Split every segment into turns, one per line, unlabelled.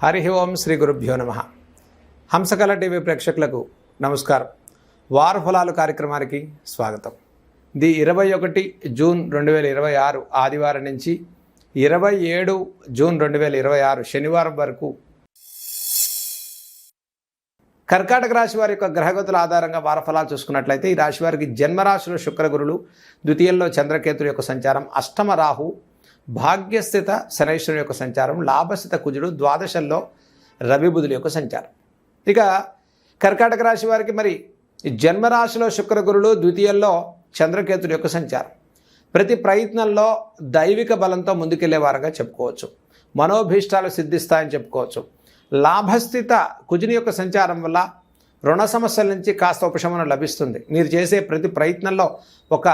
హరి ఓం శ్రీ గురుభ్యో నమః. హంసకళ టీవీ ప్రేక్షకులకు నమస్కారం. వార ఫలాలు కార్యక్రమానికి స్వాగతం. ఇది 21 జూన్ 2026 ఆదివారం నుంచి 27 జూన్ 2026 శనివారం వరకు కర్కాటక రాశి వారి యొక్క గ్రహగతుల ఆధారంగా వార ఫలాలు చూసుకున్నట్లయితే ఈ రాశి వారికి జన్మరాశిలో శుక్రగురులు, ద్వితీయంలో చంద్రకేతుల యొక్క సంచారం, అష్టమ రాహు, భాగ్యస్థిత శనైశ్వరుని యొక్క సంచారం, లాభస్థిత కుజుడు, ద్వాదశంలో రవి బుధుల యొక్క సంచారం. ఇక కర్కాటక రాశి వారికి మరి జన్మరాశిలో శుక్రగురులు, ద్వితీయంలో చంద్రకేతుల యొక్క సంచారం. ప్రతి ప్రయత్నంలో దైవిక బలంతో ముందుకెళ్లే వారంగా చెప్పుకోవచ్చు. మనోభీష్టాలు సిద్ధిస్తాయని చెప్పుకోవచ్చు. లాభస్థిత కుజుని యొక్క సంచారం వల్ల రుణ సమస్యల నుంచి కాస్త ఉపశమనం లభిస్తుంది. మీరు చేసే ప్రతి ప్రయత్నంలో ఒక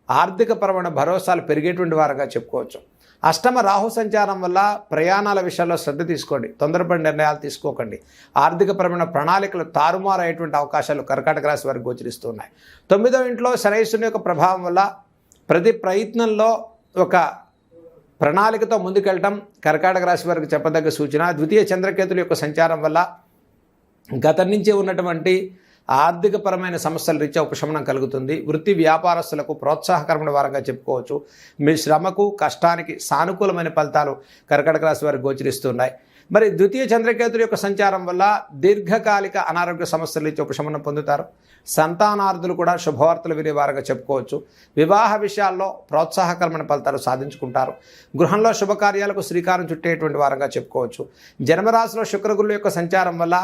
ఆర్థికపరమైన భరోసాలు పెరిగేటువంటి వారుగా చెప్పుకోవచ్చు. అష్టమ రాహు సంచారం వల్ల ప్రయాణాల విషయాల్లో శ్రద్ధ తీసుకోండి. తొందరపడి నిర్ణయాలు తీసుకోకండి. ఆర్థికపరమైన ప్రణాళికలు తారుమారు అయ్యేటువంటి అవకాశాలు కర్కాటక రాశి వారికి గోచరిస్తున్నాయి. 9వ ఇంట్లో శనైశ్వరుని యొక్క ప్రభావం వల్ల ప్రతి ప్రయత్నంలో ఒక ప్రణాళికతో ముందుకెళ్ళటం కర్కాటక రాశి వారికి చెప్పదగ్గ సూచన. ద్వితీయ చంద్రకేతుల యొక్క సంచారం వల్ల గతం నుంచి ఉన్నటువంటి ఆర్థికపరమైన సమస్యల రీత్యా ఉపశమనం కలుగుతుంది. వృత్తి వ్యాపారస్తులకు ప్రోత్సాహకరమైన వారంగా చెప్పుకోవచ్చు. మీ శ్రమకు కష్టానికి సానుకూలమైన ఫలితాలు కర్కాటక రాశి వారికి గోచరిస్తున్నాయి. మరి ద్వితీయ చంద్రకేతుల యొక్క సంచారం వల్ల దీర్ఘకాలిక అనారోగ్య సమస్యల నుంచి ఉపశమనం పొందుతారు. సంతానార్థులు కూడా శుభవార్తలు వినే వారంగా చెప్పుకోవచ్చు. వివాహ విషయాల్లో ప్రోత్సాహకరమైన ఫలితాలు సాధించుకుంటారు. గృహంలో శుభకార్యాలకు శ్రీకారం చుట్టేటువంటి వారంగా చెప్పుకోవచ్చు. జన్మరాశిలో శుక్రగురుల యొక్క సంచారం వల్ల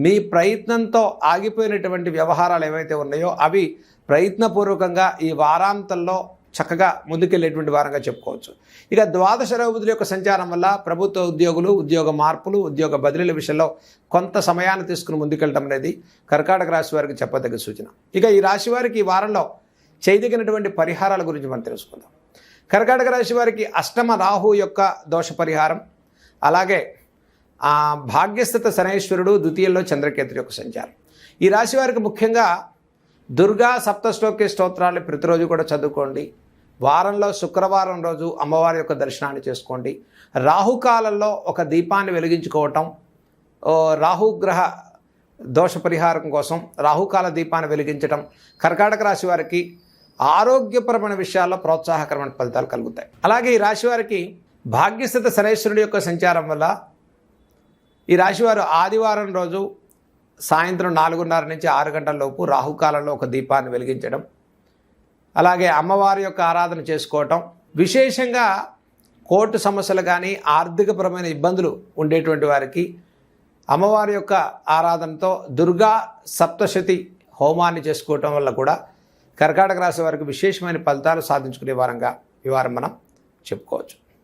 మీ ప్రయత్నంతో ఆగిపోయినటువంటి వ్యవహారాలు ఏవైతే ఉన్నాయో అవి ప్రయత్నపూర్వకంగా ఈ వారాంతంలో చక్కగా ముందుకెళ్ళేటువంటి వారంగా చెప్పుకోవచ్చు. ఇక ద్వాదశ రవి బుధుల యొక్క సంచారం వల్ల ప్రభుత్వ ఉద్యోగులు, ఉద్యోగ మార్పులు, ఉద్యోగ బదిలీల విషయంలో కొంత సమయాన్ని తీసుకుని ముందుకెళ్ళటం అనేది కర్కాటక రాశి వారికి చెప్పదగ్గ సూచన. ఇక ఈ రాశి వారికి ఈ వారంలో చేయదగినటువంటి పరిహారాల గురించి మనం తెలుసుకుందాం. కర్కాటక రాశి వారికి అష్టమ రాహు యొక్క దోష పరిహారం, అలాగే భాగ్యస్థిత శనైశ్వరుడు, ద్వితీయంలో చంద్రకేతుల యొక్క సంచారం. ఈ రాశి వారికి ముఖ్యంగా దుర్గా సప్తశ్లోకి స్తోత్రాలు ప్రతిరోజు కూడా చదువుకోండి. వారంలో శుక్రవారం రోజు అమ్మవారి యొక్క దర్శనాన్ని చేసుకోండి. రాహుకాలంలో ఒక దీపాన్ని వెలిగించుకోవటం, రాహుగ్రహ దోష పరిహారం కోసం రాహుకాల దీపాన్ని వెలిగించటం కర్కాటక రాశి వారికి ఆరోగ్యపరమైన విషయాల్లో ప్రోత్సాహకరమైన ఫలితాలు కలుగుతాయి. అలాగే ఈ రాశి వారికి భాగ్యస్థిత శనైశ్వరుడి యొక్క సంచారం వల్ల ఈ రాశివారు ఆదివారం రోజు సాయంత్రం 4:30 నుంచి 6 గంటల లోపు రాహుకాలంలో ఒక దీపాన్ని వెలిగించడం, అలాగే అమ్మవారి యొక్క ఆరాధన చేసుకోవటం, విశేషంగా కోర్టు సమస్యలు కానీ ఆర్థికపరమైన ఇబ్బందులు ఉండేటువంటి వారికి అమ్మవారి యొక్క ఆరాధనతో దుర్గా సప్తశతి హోమాన్ని చేసుకోవటం వల్ల కూడా కర్కాటక రాశి వారికి విశేషమైన ఫలితాలు సాధించుకునే వారంగా ఈ వారం మనం చెప్పుకోవచ్చు.